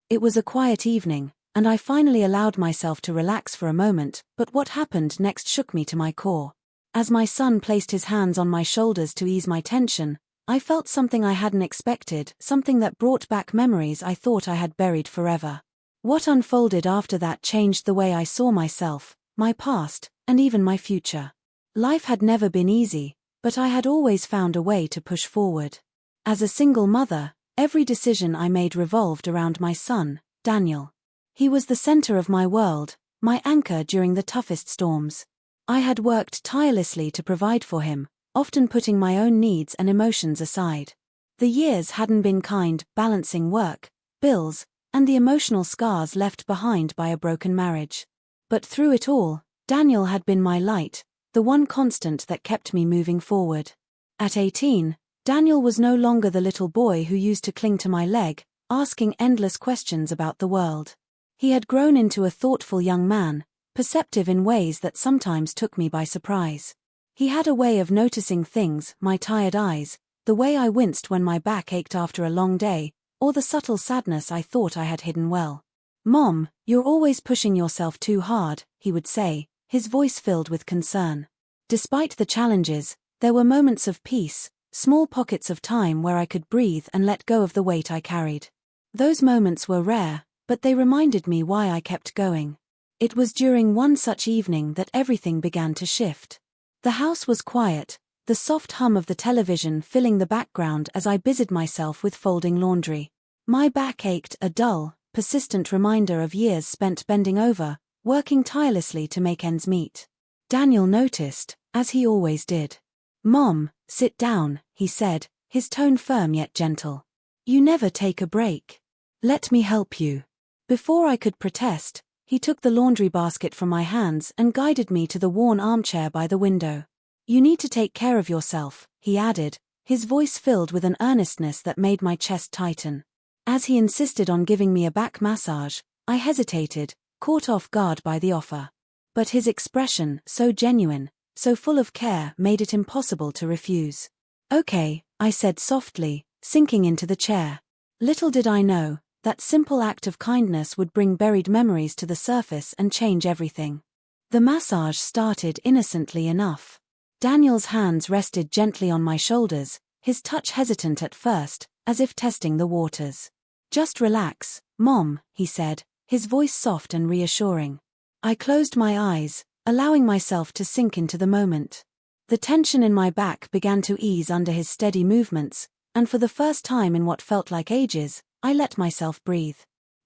It was a quiet evening, and I finally allowed myself to relax for a moment, but what happened next shook me to my core. As my son placed his hands on my shoulders to ease my tension, I felt something I hadn't expected, something that brought back memories I thought I had buried forever. What unfolded after that changed the way I saw myself, my past, and even my future. Life had never been easy, but I had always found a way to push forward. As a single mother, every decision I made revolved around my son, Daniel. He was the center of my world, my anchor during the toughest storms. I had worked tirelessly to provide for him, often putting my own needs and emotions aside. The years hadn't been kind, balancing work, bills, and the emotional scars left behind by a broken marriage. But through it all, Daniel had been my light, the one constant that kept me moving forward. At 18, Daniel was no longer the little boy who used to cling to my leg, asking endless questions about the world. He had grown into a thoughtful young man, perceptive in ways that sometimes took me by surprise. He had a way of noticing things, my tired eyes, the way I winced when my back ached after a long day, or the subtle sadness I thought I had hidden well. "Mom, you're always pushing yourself too hard," he would say, his voice filled with concern. Despite the challenges, there were moments of peace, small pockets of time where I could breathe and let go of the weight I carried. Those moments were rare, but they reminded me why I kept going. It was during one such evening that everything began to shift. The house was quiet, the soft hum of the television filling the background as I busied myself with folding laundry. My back ached, a dull, persistent reminder of years spent bending over, working tirelessly to make ends meet. Daniel noticed, as he always did. "Mom, sit down," he said, his tone firm yet gentle. "You never take a break. Let me help you." Before I could protest, he took the laundry basket from my hands and guided me to the worn armchair by the window. "You need to take care of yourself," he added, his voice filled with an earnestness that made my chest tighten. As he insisted on giving me a back massage, I hesitated, caught off guard by the offer. But his expression, so genuine, so full of care, made it impossible to refuse. "Okay," I said softly, sinking into the chair. Little did I know, that simple act of kindness would bring buried memories to the surface and change everything. The massage started innocently enough. Daniel's hands rested gently on my shoulders, his touch hesitant at first, as if testing the waters. "Just relax, Mom," he said, his voice soft and reassuring. I closed my eyes, allowing myself to sink into the moment. The tension in my back began to ease under his steady movements, and for the first time in what felt like ages, I let myself breathe.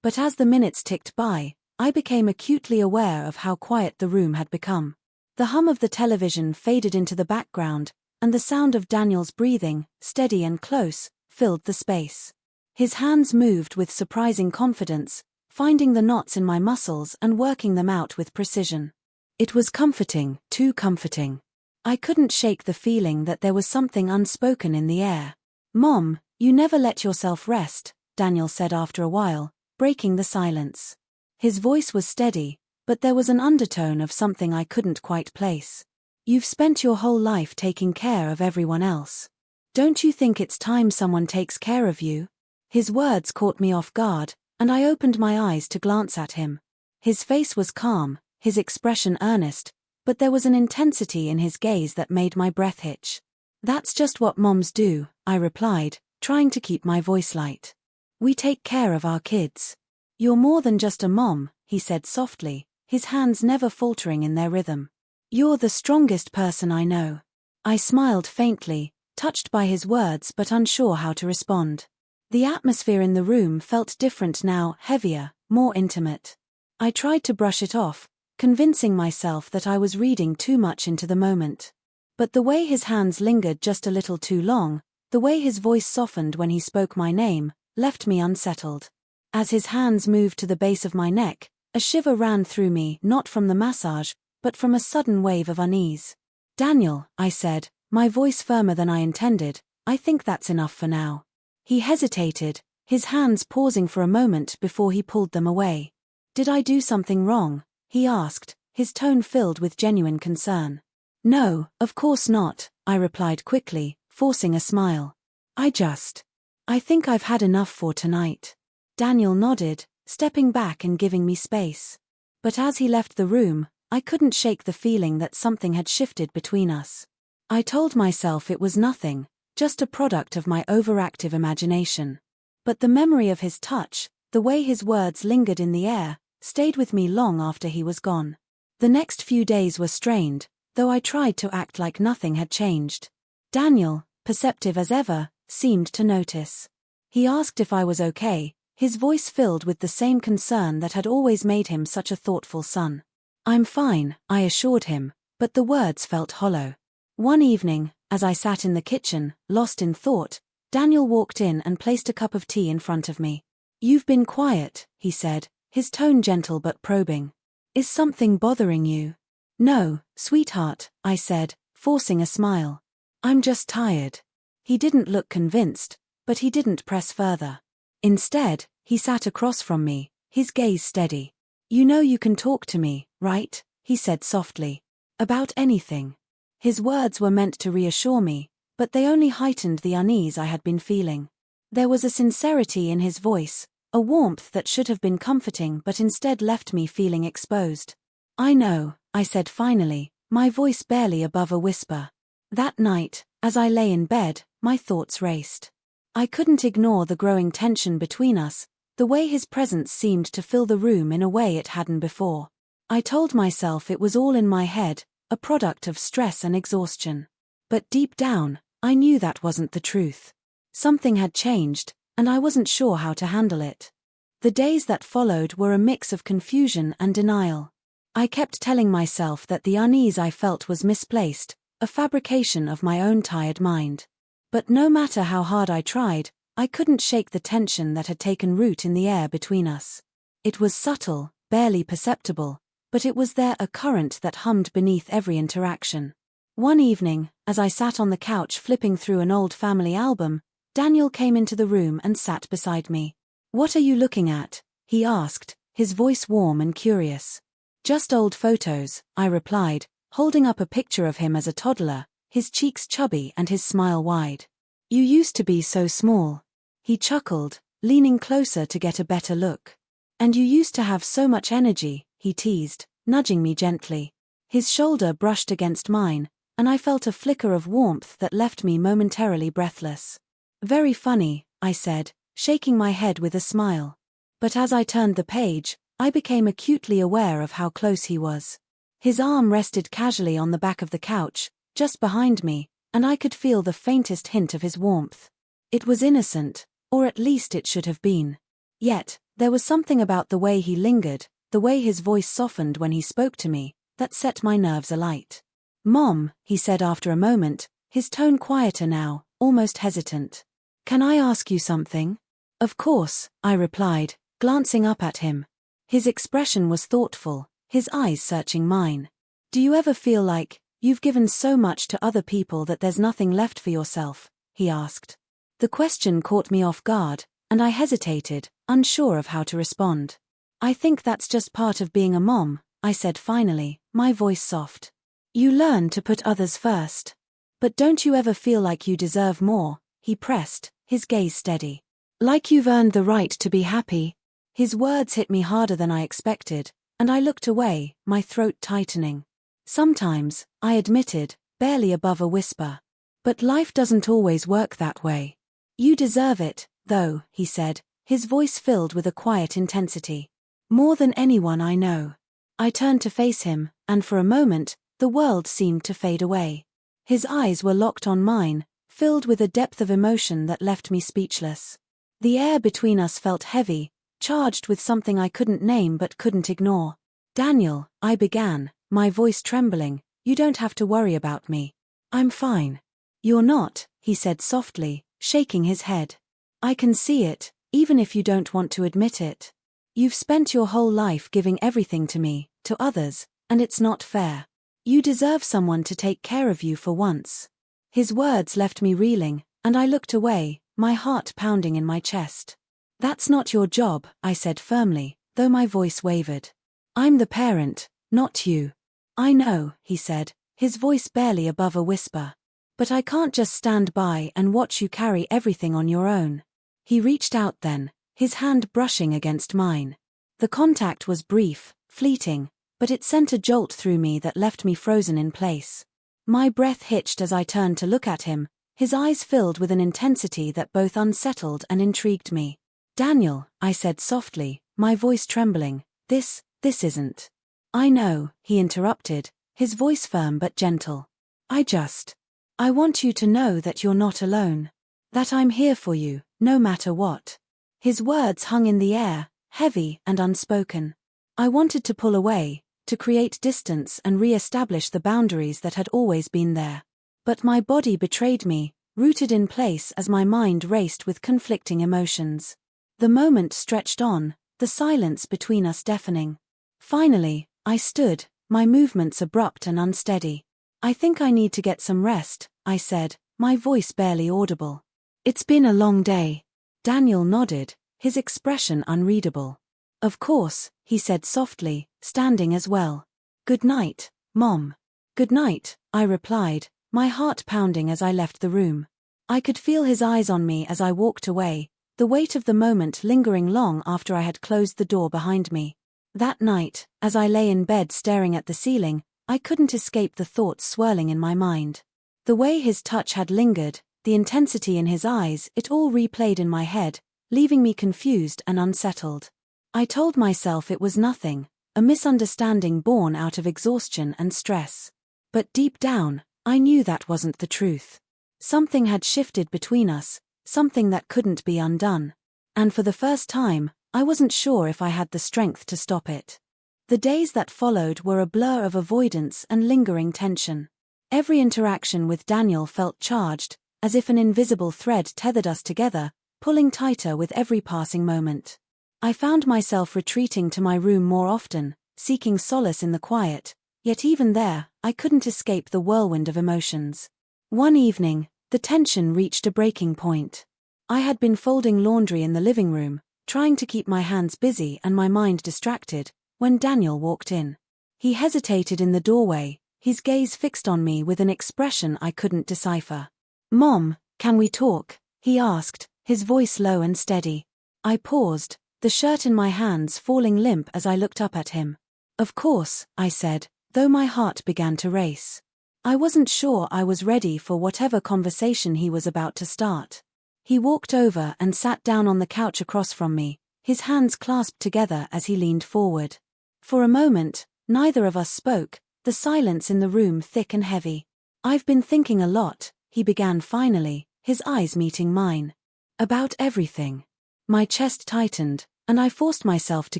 But as the minutes ticked by, I became acutely aware of how quiet the room had become. The hum of the television faded into the background, and the sound of Daniel's breathing, steady and close, filled the space. His hands moved with surprising confidence, finding the knots in my muscles and working them out with precision. It was comforting, too comforting. I couldn't shake the feeling that there was something unspoken in the air. "Mom, you never let yourself rest," Daniel said after a while, breaking the silence. His voice was steady, but there was an undertone of something I couldn't quite place. "You've spent your whole life taking care of everyone else. Don't you think it's time someone takes care of you?" His words caught me off guard, and I opened my eyes to glance at him. His face was calm, his expression earnest, but there was an intensity in his gaze that made my breath hitch. "That's just what moms do," I replied, trying to keep my voice light. "We take care of our kids." "You're more than just a mom," he said softly, his hands never faltering in their rhythm. "You're the strongest person I know." I smiled faintly, touched by his words but unsure how to respond. The atmosphere in the room felt different now, heavier, more intimate. I tried to brush it off, convincing myself that I was reading too much into the moment. But the way his hands lingered just a little too long, the way his voice softened when he spoke my name, left me unsettled. As his hands moved to the base of my neck, a shiver ran through me, not from the massage, but from a sudden wave of unease. "Daniel," I said, my voice firmer than I intended, "I think that's enough for now." He hesitated, his hands pausing for a moment before he pulled them away. "Did I do something wrong?" he asked, his tone filled with genuine concern. "No, of course not," I replied quickly, forcing a smile. I think I've had enough for tonight." Daniel nodded, stepping back and giving me space. But as he left the room, I couldn't shake the feeling that something had shifted between us. I told myself it was nothing, just a product of my overactive imagination. But the memory of his touch, the way his words lingered in the air, stayed with me long after he was gone. The next few days were strained, though I tried to act like nothing had changed. Daniel, perceptive as ever, seemed to notice. He asked if I was okay, his voice filled with the same concern that had always made him such a thoughtful son. "I'm fine," I assured him, but the words felt hollow. One evening, as I sat in the kitchen, lost in thought, Daniel walked in and placed a cup of tea in front of me. "You've been quiet," he said, his tone gentle but probing. "Is something bothering you?" "No, sweetheart," I said, forcing a smile. "I'm just tired." He didn't look convinced, but he didn't press further. Instead, he sat across from me, his gaze steady. "You know you can talk to me, right?" he said softly. "About anything." His words were meant to reassure me, but they only heightened the unease I had been feeling. There was a sincerity in his voice, a warmth that should have been comforting but instead left me feeling exposed. "I know," I said finally, my voice barely above a whisper. That night, as I lay in bed, my thoughts raced. I couldn't ignore the growing tension between us, the way his presence seemed to fill the room in a way it hadn't before. I told myself it was all in my head, a product of stress and exhaustion. But deep down, I knew that wasn't the truth. Something had changed, and I wasn't sure how to handle it. The days that followed were a mix of confusion and denial. I kept telling myself that the unease I felt was misplaced, a fabrication of my own tired mind. But no matter how hard I tried, I couldn't shake the tension that had taken root in the air between us. It was subtle, barely perceptible, but it was there, a current that hummed beneath every interaction. One evening, as I sat on the couch flipping through an old family album, Daniel came into the room and sat beside me. "What are you looking at?" he asked, his voice warm and curious. "Just old photos," I replied, holding up a picture of him as a toddler, his cheeks chubby and his smile wide. "You used to be so small." He chuckled, leaning closer to get a better look. "And you used to have so much energy," he teased, nudging me gently. His shoulder brushed against mine, and I felt a flicker of warmth that left me momentarily breathless. "Very funny," I said, shaking my head with a smile. But as I turned the page, I became acutely aware of how close he was. His arm rested casually on the back of the couch, just behind me, and I could feel the faintest hint of his warmth. It was innocent, or at least it should have been. Yet, there was something about the way he lingered, the way his voice softened when he spoke to me, that set my nerves alight. "Mom," he said after a moment, his tone quieter now, almost hesitant. "Can I ask you something?" "Of course," I replied, glancing up at him. His expression was thoughtful, his eyes searching mine. "Do you ever feel like you've given so much to other people that there's nothing left for yourself?" he asked. The question caught me off guard, and I hesitated, unsure of how to respond. "I think that's just part of being a mom," I said finally, my voice soft. "You learn to put others first. But don't you ever feel like you deserve more?" he pressed, his gaze steady. "Like you've earned the right to be happy?" His words hit me harder than I expected, and I looked away, my throat tightening. "Sometimes," I admitted, barely above a whisper. "But life doesn't always work that way." "You deserve it, though," he said, his voice filled with a quiet intensity. "More than anyone I know." I turned to face him, and for a moment, the world seemed to fade away. His eyes were locked on mine, filled with a depth of emotion that left me speechless. The air between us felt heavy, charged with something I couldn't name but couldn't ignore. "Daniel," I began, my voice trembling, "you don't have to worry about me. I'm fine." "You're not," he said softly, shaking his head. "I can see it, even if you don't want to admit it. You've spent your whole life giving everything to me, to others, and it's not fair. You deserve someone to take care of you for once." His words left me reeling, and I looked away, my heart pounding in my chest. "That's not your job," I said firmly, though my voice wavered. "I'm the parent, not you." "I know," he said, his voice barely above a whisper. "But I can't just stand by and watch you carry everything on your own." He reached out then, his hand brushing against mine. The contact was brief, fleeting, but it sent a jolt through me that left me frozen in place. My breath hitched as I turned to look at him, his eyes filled with an intensity that both unsettled and intrigued me. "Daniel," I said softly, my voice trembling, this isn't." "I know," he interrupted, his voice firm but gentle. I want you to know that you're not alone. That I'm here for you, no matter what." His words hung in the air, heavy and unspoken. I wanted to pull away, to create distance and re-establish the boundaries that had always been there. But my body betrayed me, rooted in place as my mind raced with conflicting emotions. The moment stretched on, the silence between us deafening. Finally, I stood, my movements abrupt and unsteady. "I think I need to get some rest," I said, my voice barely audible. "It's been a long day." Daniel nodded, his expression unreadable. "Of course," he said softly, standing as well. "Good night, Mom." "Good night," I replied, my heart pounding as I left the room. I could feel his eyes on me as I walked away, the weight of the moment lingering long after I had closed the door behind me. That night, as I lay in bed staring at the ceiling, I couldn't escape the thoughts swirling in my mind. The way his touch had lingered, the intensity in his eyes, it all replayed in my head, leaving me confused and unsettled. I told myself it was nothing, a misunderstanding born out of exhaustion and stress. But deep down, I knew that wasn't the truth. Something had shifted between us, something that couldn't be undone. And for the first time, I wasn't sure if I had the strength to stop it. The days that followed were a blur of avoidance and lingering tension. Every interaction with Daniel felt charged, as if an invisible thread tethered us together, pulling tighter with every passing moment. I found myself retreating to my room more often, seeking solace in the quiet, yet even there, I couldn't escape the whirlwind of emotions. One evening, the tension reached a breaking point. I had been folding laundry in the living room, trying to keep my hands busy and my mind distracted, when Daniel walked in. He hesitated in the doorway, his gaze fixed on me with an expression I couldn't decipher. "Mom, can we talk?" he asked, his voice low and steady. I paused, the shirt in my hands falling limp as I looked up at him. "Of course," I said, though my heart began to race. I wasn't sure I was ready for whatever conversation he was about to start. He walked over and sat down on the couch across from me, his hands clasped together as he leaned forward. For a moment, neither of us spoke, the silence in the room thick and heavy. "I've been thinking a lot," he began finally, his eyes meeting mine. "About everything." My chest tightened, and I forced myself to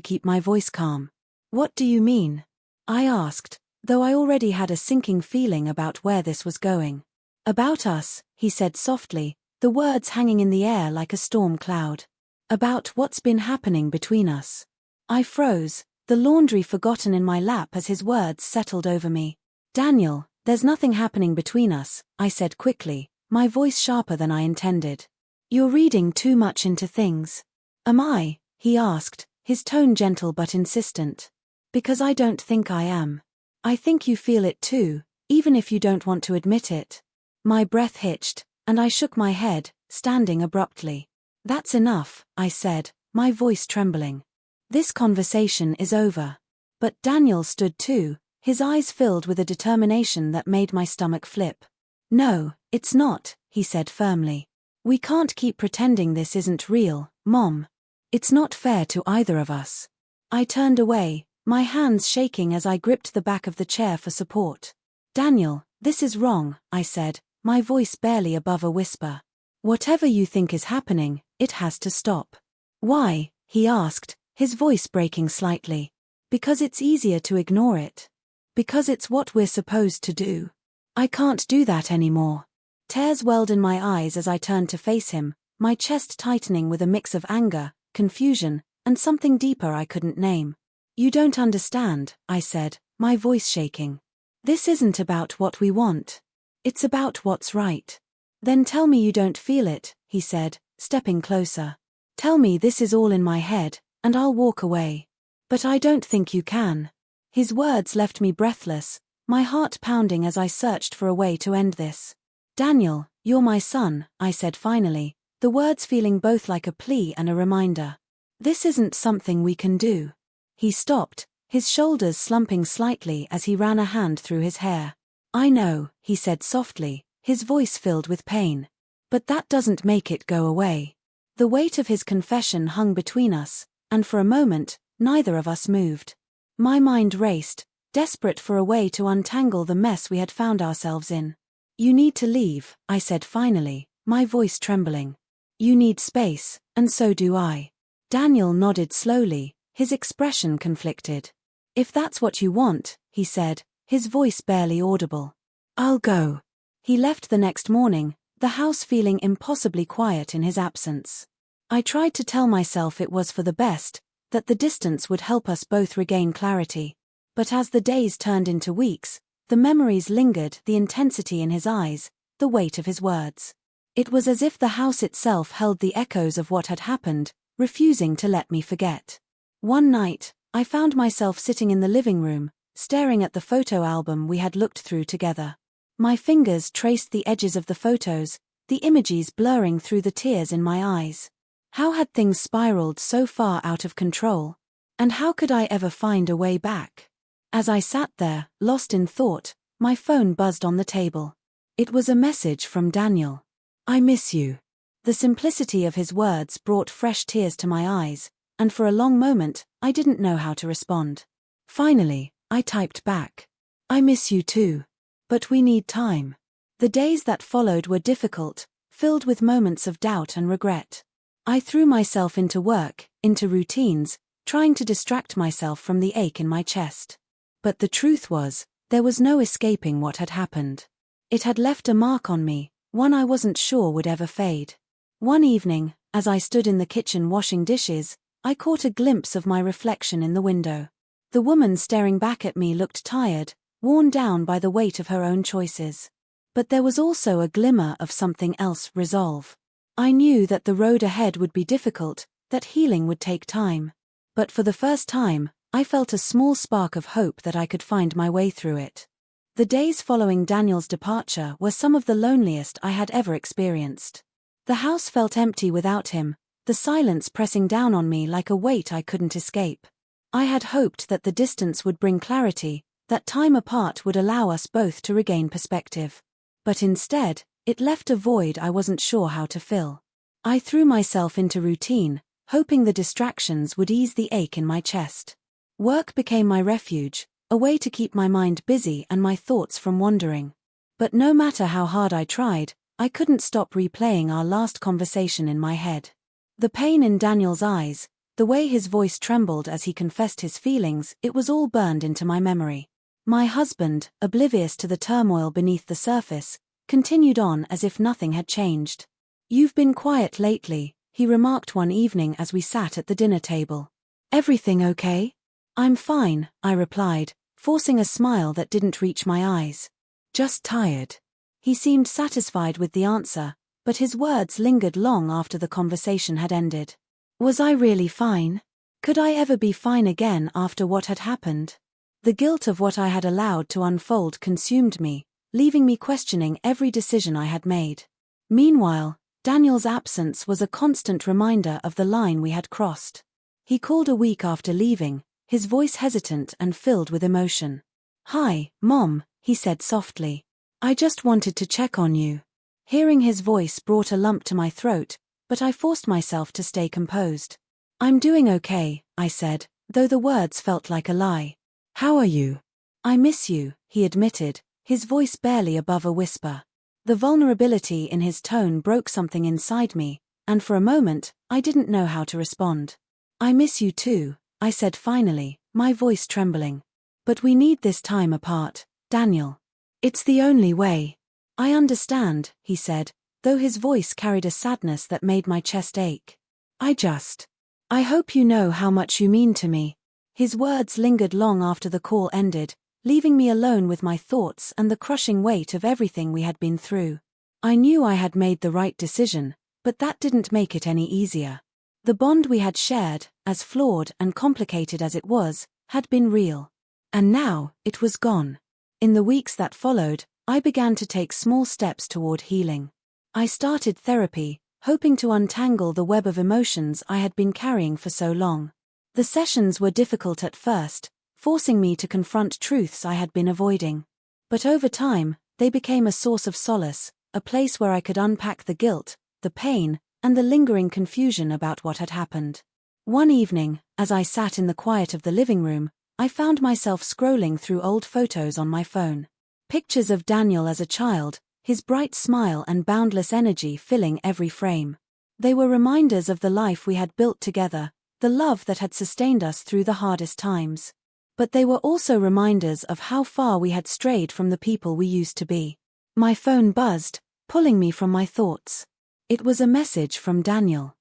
keep my voice calm. "What do you mean?" I asked, though I already had a sinking feeling about where this was going. "About us," he said softly, the words hanging in the air like a storm cloud. "About what's been happening between us." I froze, the laundry forgotten in my lap as his words settled over me. "Daniel, there's nothing happening between us," I said quickly, my voice sharper than I intended. "You're reading too much into things." "Am I?" he asked, his tone gentle but insistent. "Because I don't think I am. I think you feel it too, even if you don't want to admit it." My breath hitched, and I shook my head, standing abruptly. "That's enough," I said, my voice trembling. "This conversation is over." But Daniel stood too, his eyes filled with a determination that made my stomach flip. "No, it's not," he said firmly. "We can't keep pretending this isn't real, Mom. It's not fair to either of us." I turned away, my hands shaking as I gripped the back of the chair for support. "Daniel, this is wrong," I said, my voice barely above a whisper. "Whatever you think is happening, it has to stop." "Why?" he asked, his voice breaking slightly. "Because it's easier to ignore it. Because it's what we're supposed to do." "I can't do that anymore." Tears welled in my eyes as I turned to face him, my chest tightening with a mix of anger, confusion, and something deeper I couldn't name. "You don't understand," I said, my voice shaking. "This isn't about what we want. It's about what's right." "Then tell me you don't feel it," he said, stepping closer. "Tell me this is all in my head, and I'll walk away." "But I don't think you can." His words left me breathless, my heart pounding as I searched for a way to end this. "Daniel, you're my son," I said finally, the words feeling both like a plea and a reminder. This isn't something we can do. He stopped, his shoulders slumping slightly as he ran a hand through his hair. I know, he said softly, his voice filled with pain. But that doesn't make it go away. The weight of his confession hung between us, and for a moment, neither of us moved. My mind raced, desperate for a way to untangle the mess we had found ourselves in. You need to leave, I said finally, my voice trembling. You need space, and so do I. Daniel nodded slowly, his expression conflicted. If that's what you want, he said, his voice barely audible. I'll go. He left the next morning, the house feeling impossibly quiet in his absence. I tried to tell myself it was for the best, that the distance would help us both regain clarity. But as the days turned into weeks, the memories lingered, the intensity in his eyes, the weight of his words. It was as if the house itself held the echoes of what had happened, refusing to let me forget. One night, I found myself sitting in the living room, staring at the photo album we had looked through together. My fingers traced the edges of the photos, the images blurring through the tears in my eyes. How had things spiraled so far out of control? And how could I ever find a way back? As I sat there, lost in thought, my phone buzzed on the table. It was a message from Daniel. I miss you. The simplicity of his words brought fresh tears to my eyes, and for a long moment, I didn't know how to respond. Finally, I typed back. I miss you too. But we need time. The days that followed were difficult, filled with moments of doubt and regret. I threw myself into work, into routines, trying to distract myself from the ache in my chest. But the truth was, there was no escaping what had happened. It had left a mark on me, one I wasn't sure would ever fade. One evening, as I stood in the kitchen washing dishes, I caught a glimpse of my reflection in the window. The woman staring back at me looked tired, worn down by the weight of her own choices. But there was also a glimmer of something else, resolve. I knew that the road ahead would be difficult, that healing would take time. But for the first time, I felt a small spark of hope that I could find my way through it. The days following Daniel's departure were some of the loneliest I had ever experienced. The house felt empty without him, the silence pressing down on me like a weight I couldn't escape. I had hoped that the distance would bring clarity, that time apart would allow us both to regain perspective. But instead, it left a void I wasn't sure how to fill. I threw myself into routine, hoping the distractions would ease the ache in my chest. Work became my refuge, a way to keep my mind busy and my thoughts from wandering. But no matter how hard I tried, I couldn't stop replaying our last conversation in my head. The pain in Daniel's eyes, the way his voice trembled as he confessed his feelings, it was all burned into my memory. My husband, oblivious to the turmoil beneath the surface, continued on as if nothing had changed. You've been quiet lately, he remarked one evening as we sat at the dinner table. Everything okay? I'm fine, I replied, forcing a smile that didn't reach my eyes. Just tired. He seemed satisfied with the answer, but his words lingered long after the conversation had ended. Was I really fine? Could I ever be fine again after what had happened? The guilt of what I had allowed to unfold consumed me, leaving me questioning every decision I had made. Meanwhile, Daniel's absence was a constant reminder of the line we had crossed. He called a week after leaving, his voice hesitant and filled with emotion. Hi, Mom, he said softly. I just wanted to check on you. Hearing his voice brought a lump to my throat, but I forced myself to stay composed. I'm doing okay, I said, though the words felt like a lie. How are you? I miss you, he admitted, his voice barely above a whisper. The vulnerability in his tone broke something inside me, and for a moment, I didn't know how to respond. I miss you too, I said finally, my voice trembling. But we need this time apart, Daniel. It's the only way. I understand, he said, though his voice carried a sadness that made my chest ache. I hope you know how much you mean to me. His words lingered long after the call ended, leaving me alone with my thoughts and the crushing weight of everything we had been through. I knew I had made the right decision, but that didn't make it any easier. The bond we had shared, as flawed and complicated as it was, had been real. And now, it was gone. In the weeks that followed, I began to take small steps toward healing. I started therapy, hoping to untangle the web of emotions I had been carrying for so long. The sessions were difficult at first, forcing me to confront truths I had been avoiding. But over time, they became a source of solace, a place where I could unpack the guilt, the pain, and the lingering confusion about what had happened. One evening, as I sat in the quiet of the living room, I found myself scrolling through old photos on my phone. Pictures of Daniel as a child, his bright smile and boundless energy filling every frame. They were reminders of the life we had built together, the love that had sustained us through the hardest times. But they were also reminders of how far we had strayed from the people we used to be. My phone buzzed, pulling me from my thoughts. It was a message from Daniel.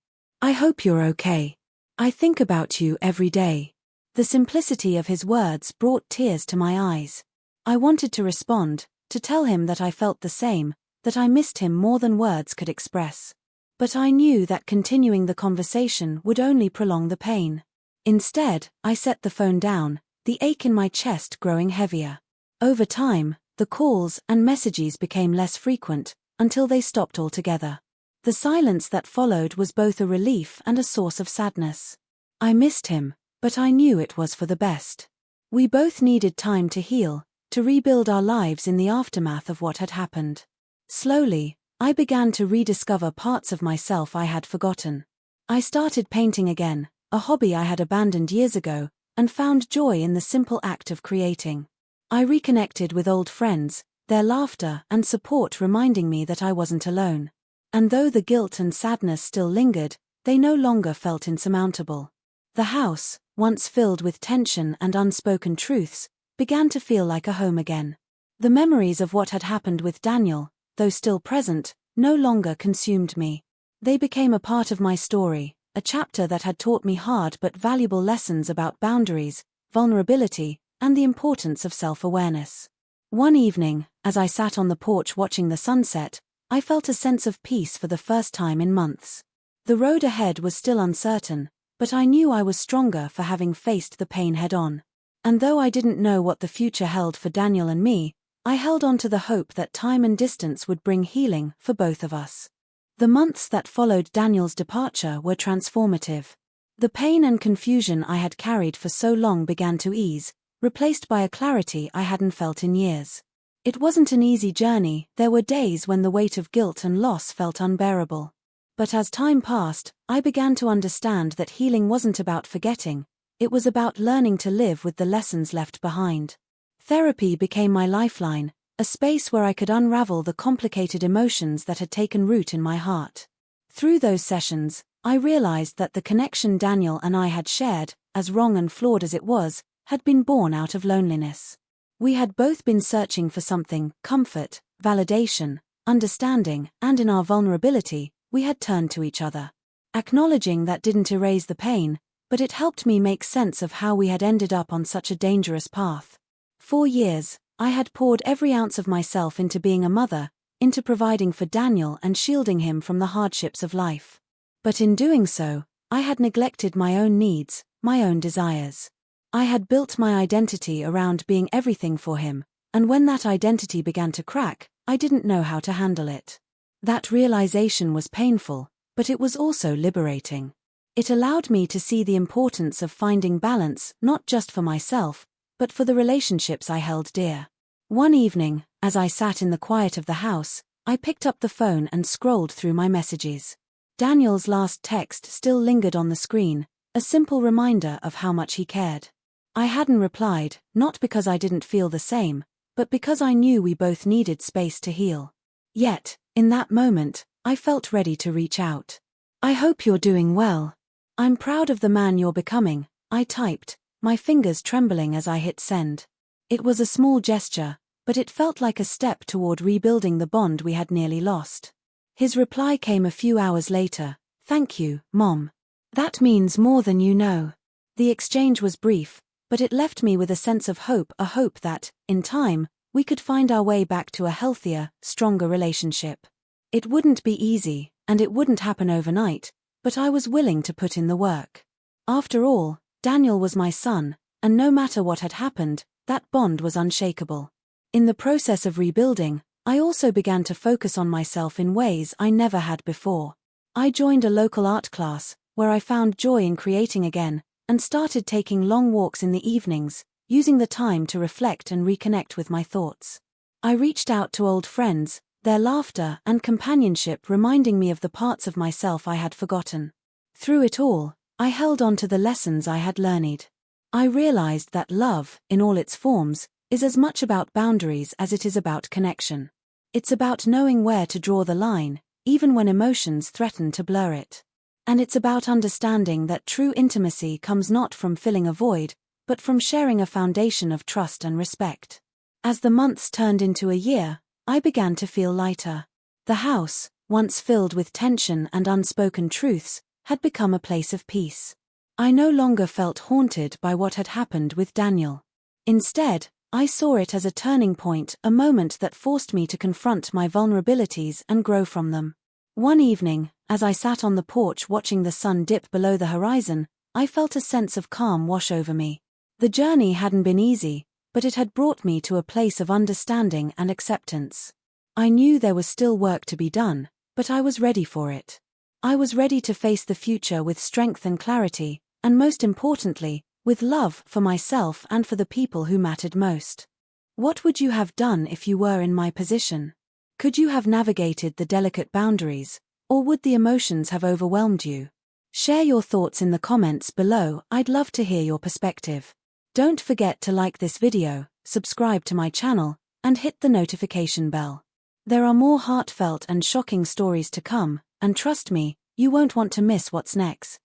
"I hope you're okay. I think about you every day." The simplicity of his words brought tears to my eyes. I wanted to respond, to tell him that I felt the same, that I missed him more than words could express. But I knew that continuing the conversation would only prolong the pain. Instead, I set the phone down, the ache in my chest growing heavier. Over time, the calls and messages became less frequent, until they stopped altogether. The silence that followed was both a relief and a source of sadness. I missed him, but I knew it was for the best. We both needed time to heal, to rebuild our lives in the aftermath of what had happened. Slowly, I began to rediscover parts of myself I had forgotten. I started painting again, a hobby I had abandoned years ago, and found joy in the simple act of creating. I reconnected with old friends, their laughter and support reminding me that I wasn't alone. And though the guilt and sadness still lingered, they no longer felt insurmountable. The house, once filled with tension and unspoken truths, began to feel like a home again. The memories of what had happened with Daniel, though still present, no longer consumed me. They became a part of my story, a chapter that had taught me hard but valuable lessons about boundaries, vulnerability, and the importance of self-awareness. One evening, as I sat on the porch watching the sunset, I felt a sense of peace for the first time in months. The road ahead was still uncertain, but I knew I was stronger for having faced the pain head-on. And though I didn't know what the future held for Daniel and me, I held on to the hope that time and distance would bring healing for both of us. The months that followed Daniel's departure were transformative. The pain and confusion I had carried for so long began to ease, replaced by a clarity I hadn't felt in years. It wasn't an easy journey, there were days when the weight of guilt and loss felt unbearable. But as time passed, I began to understand that healing wasn't about forgetting, it was about learning to live with the lessons left behind. Therapy became my lifeline, a space where I could unravel the complicated emotions that had taken root in my heart. Through those sessions, I realized that the connection Daniel and I had shared, as wrong and flawed as it was, had been born out of loneliness. We had both been searching for something, comfort, validation, understanding, and in our vulnerability, we had turned to each other. Acknowledging that didn't erase the pain, but it helped me make sense of how we had ended up on such a dangerous path. For years, I had poured every ounce of myself into being a mother, into providing for Daniel and shielding him from the hardships of life. But in doing so, I had neglected my own needs, my own desires. I had built my identity around being everything for him, and when that identity began to crack, I didn't know how to handle it. That realization was painful, but it was also liberating. It allowed me to see the importance of finding balance not just for myself, but for the relationships I held dear. One evening, as I sat in the quiet of the house, I picked up the phone and scrolled through my messages. Daniel's last text still lingered on the screen, a simple reminder of how much he cared. I hadn't replied, not because I didn't feel the same, but because I knew we both needed space to heal. Yet, in that moment, I felt ready to reach out. "I hope you're doing well. I'm proud of the man you're becoming," I typed, my fingers trembling as I hit send. It was a small gesture, but it felt like a step toward rebuilding the bond we had nearly lost. His reply came a few hours later. "Thank you, Mom. That means more than you know." The exchange was brief, but it left me with a sense of hope, a hope that, in time, we could find our way back to a healthier, stronger relationship. It wouldn't be easy, and it wouldn't happen overnight, but I was willing to put in the work. After all, Daniel was my son, and no matter what had happened, that bond was unshakable. In the process of rebuilding, I also began to focus on myself in ways I never had before. I joined a local art class, where I found joy in creating again, and started taking long walks in the evenings, using the time to reflect and reconnect with my thoughts. I reached out to old friends, their laughter and companionship reminding me of the parts of myself I had forgotten. Through it all, I held on to the lessons I had learned. I realized that love, in all its forms, is as much about boundaries as it is about connection. It's about knowing where to draw the line, even when emotions threaten to blur it. And it's about understanding that true intimacy comes not from filling a void, but from sharing a foundation of trust and respect. As the months turned into a year, I began to feel lighter. The house, once filled with tension and unspoken truths, had become a place of peace. I no longer felt haunted by what had happened with Daniel. Instead, I saw it as a turning point, a moment that forced me to confront my vulnerabilities and grow from them. One evening, as I sat on the porch watching the sun dip below the horizon, I felt a sense of calm wash over me. The journey hadn't been easy, but it had brought me to a place of understanding and acceptance. I knew there was still work to be done, but I was ready for it. I was ready to face the future with strength and clarity, and most importantly, with love for myself and for the people who mattered most. What would you have done if you were in my position? Could you have navigated the delicate boundaries, or would the emotions have overwhelmed you? Share your thoughts in the comments below. I'd love to hear your perspective. Don't forget to like this video, subscribe to my channel, and hit the notification bell. There are more heartfelt and shocking stories to come, and trust me, you won't want to miss what's next.